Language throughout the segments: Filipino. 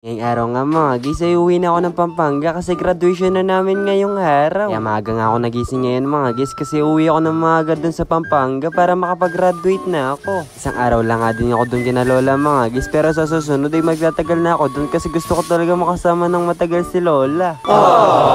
Ngayong araw nga mga gis, ay uwi na ako ng Pampanga kasi graduation na namin ngayong araw. Kaya maaga nga ako nagising ngayon mga gis kasi uwi ako ng maaga dun sa Pampanga para makapag-graduate na ako. Isang araw lang nga din ako dun kina Lola mga gis, pero sa susunod ay magtatagal na ako dun kasi gusto ko talaga makasama ng matagal si Lola.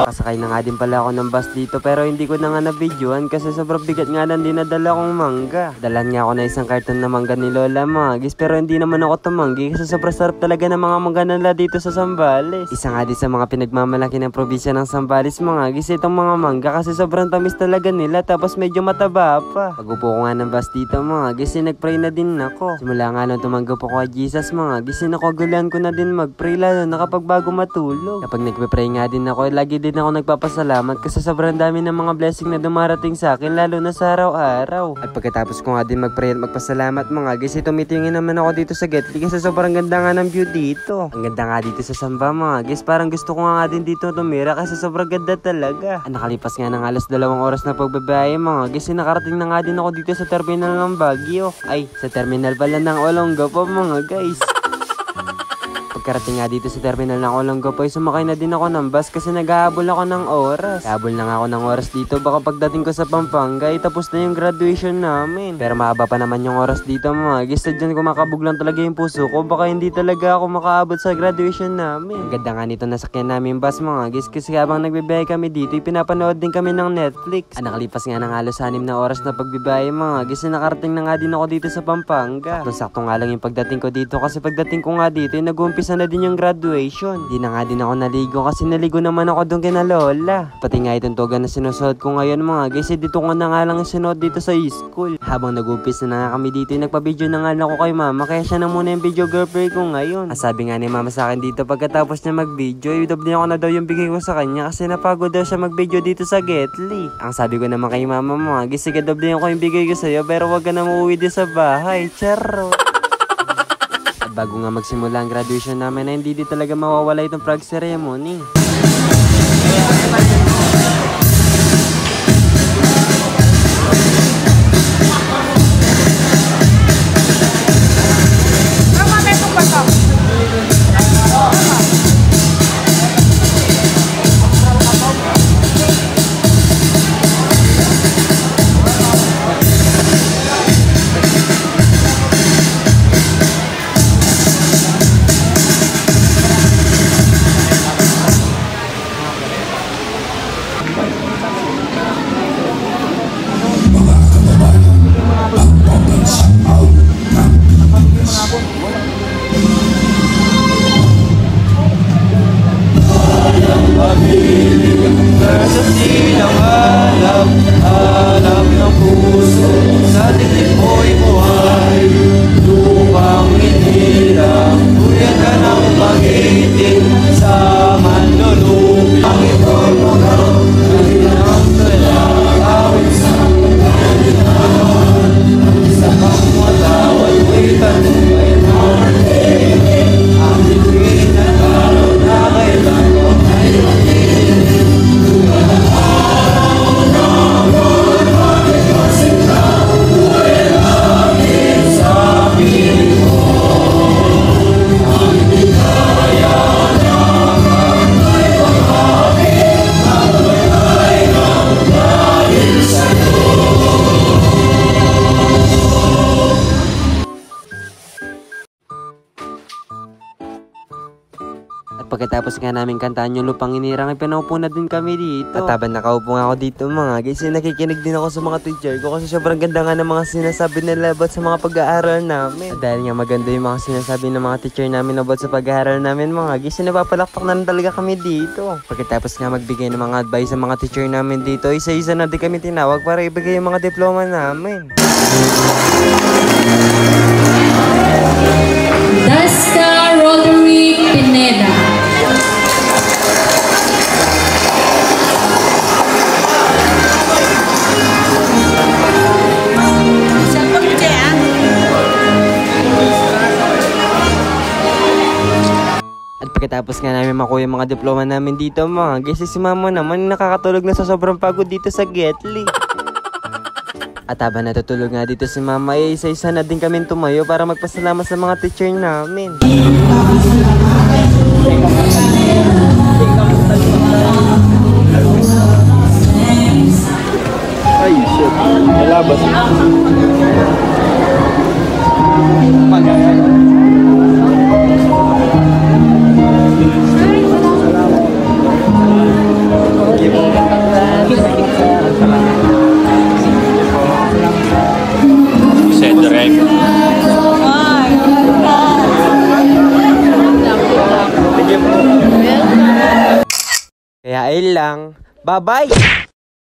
Kasakay na nga din pala ako ng bus dito pero hindi ko na nga na-videoan kasi sobrang bigat nga lang dinadala kong mangga. Dalan nga ako na isang karton na mangga ni Lola mga gis pero hindi naman ako tumanggi kasi sobrang sarap talaga ng mga mangga nila dito sa Zambales. Isa nga din sa mga pinagmamalaki ng probinsya ng Zambales mga gis itong mga mangga kasi sobrang tamis talaga nila tapos medyo mataba pa. Pag-upo ko nga ng bus dito mga gis nagpray na din ako. Simula nga nung tumanggap ako kay Jesus mga gis nakaguluhan ko na din magpray lalo na kapag bago matulog. Kapag nagpe-pray nga din ako lagi din ako nagpapasalamat kasi sobrang dami ng mga blessing na dumarating sa akin lalo na sa araw-araw. At pagkatapos ko nga din magpray at magpasalamat mga gis tumitingin naman ako dito sa Getty kasi sobrang ganda nga ng view dito. Ang ganda nga dito sa Samba mga gis, parang gusto ko nga din dito tumira kasi sobrang ganda talaga. Nakalipas nga ng halos 2 oras na pagbabaye mga gis, nakarating na nga din ako dito sa terminal ng Baguio. Ay, sa terminal pala ng Olongapo mga guys. Pagkarating nga dito sa terminal ng Olongapo ay sumakay na din ako ng bus kasi naghahabol ako ng oras. Habol na nga ako ng oras dito baka pagdating ko sa Pampanga ay tapos na yung graduation namin. Pero mahaba pa naman yung oras dito mga gis, dyan kumakabog lang talaga yung puso ko baka hindi talaga ako makaabot sa graduation namin. Ang ganda nga nito nasakyan namin bus mga gis kasi habang nagbibiyahe kami dito ay pinapanood din kami ng Netflix. Nakalipas nga ng halos 6 na oras na pagbibiyahe mga gis nakarating na nga din ako dito sa Pampanga. Sakto nga lang yung pagdating ko dito kasi pagdating ko nga dito ay nag-umpisa na din yung graduation. Di na nga din ako naligo kasi naligo naman ako doon kina Lola. Pati nga itong toga na sinusuot ko ngayon mga guys, dito ko na nga lang sinuot dito sa school. Habang nag-umpisa na nga kami dito, nagpa-video na nga lang ako kay mama kaya siya na muna yung video girlfriend ko ngayon. Sabi nga ni mama sa akin dito pagkatapos niya mag-video, i-doble ako na daw yung bigay ko sa kanya kasi napagod daw siya mag-video dito sa Getly. Ang sabi ko naman kay mama mga guys, sige doble ko yung bigay ko sa'yo pero wag ka na uuwi din sa bahay. Charo! Bago nga magsimula ang graduation namin na hindi talaga mawawala itong frog ceremony. Hanap ng puso sa dibdib mo'y buhay. Lupang hinirang tuyan ka ng magiting sa manlulupi. Ang ito'y magaw kahinang tala awit sa kanyaan. Sa pangmatawad mo'y tanumbay natin. Ang bituin at araw na kailan ko ay makinig. Pagkatapos nga namin kantaan yung lupang inirang ay pinaupo na din kami dito. At habang nakaupo nga ako dito mga guys, nakikinig din ako sa mga teacher ko kasi sobrang ganda nga ng mga sinasabi nila about sa mga pag-aaral namin. At dahil nga maganda yung mga sinasabi ng mga teacher namin about sa pag-aaral namin mga guys, napapalakpak na rin talaga kami dito. Pagkatapos nga magbigay ng mga advice sa mga teacher namin dito, isa-isa na din kami tinawag para ibigay yung mga diploma namin. Daska Roderick Pineda. At pagkatapos nga namin makuha yung mga diploma namin dito mga guys, si mama naman nakakatulog na sa sobrang pagod dito sa Getly. At habang natutulog nga dito si mama, isa-isa na din kami tumayo para magpasalamat sa mga teacher namin. Ay, shit. Nalabas. Set direct. Kaya ayun lang. Bye-bye!